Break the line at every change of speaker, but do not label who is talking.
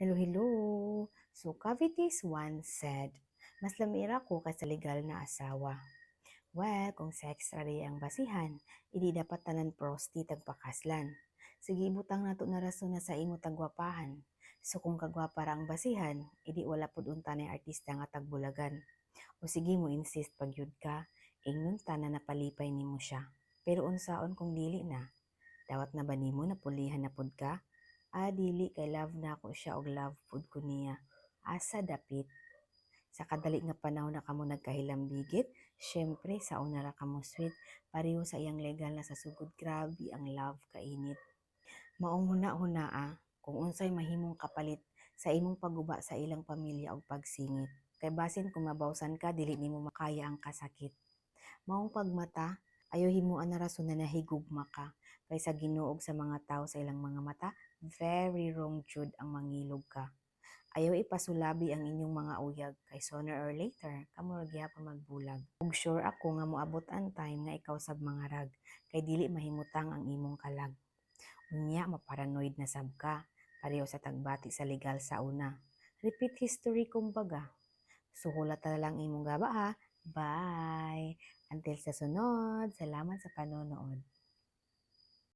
Hello, hello. So, Cavities once said, mas lamira ko kaysa legal na asawa. Well, kung sex rary ang basihan, hindi dapat tanan prosti tagpakaslan. Sige, butang nato na rason na sa imo tagwapahan. So, kung kagwapa ra ang basihan, hindi wala pud unta na artista nga tagbulagan. O sige mo insist pagyud ka, ingnon ta na napalipay nimo siya. Pero unsaon kung dili na? Dawat na ba nimo napulihan na pud ka? Dili kay love na ako siya og love food ko niya. Asa dapit. Sa kadali nga panahon na kamo nagkahilambigit, syempre sa una ra kamo sweet, pareho sa iyang legal na sa sugod grabe ang love kainit. Maong huna-hunaa kung unsay mahimong kapalit sa imong pagguba sa ilang pamilya og pagsingit. Kay basin kung mabawsan ka, dili nimo makaya ang kasakit. Maong pagmata, ayaw himuan na rason na nahigugma ka. Kaysa ginuog sa mga tao sa ilang mga mata, very wrong jud ang mangilog ka. Ayaw ipasulabi ang inyong mga uyag, kay sooner or later, kamo ra gyapon magbulag. Ug sure ako nga moabot ang time nga ikaw sab mga rag, kay dili mahimutang ang imong kalag. Unya, maparanoid na sab ka, pareho sa tagbati sa legal sa una. Repeat history kumbaga. Suhulat na lang imong gaba ha. Bye! Until sa sunod, salamat sa panonood.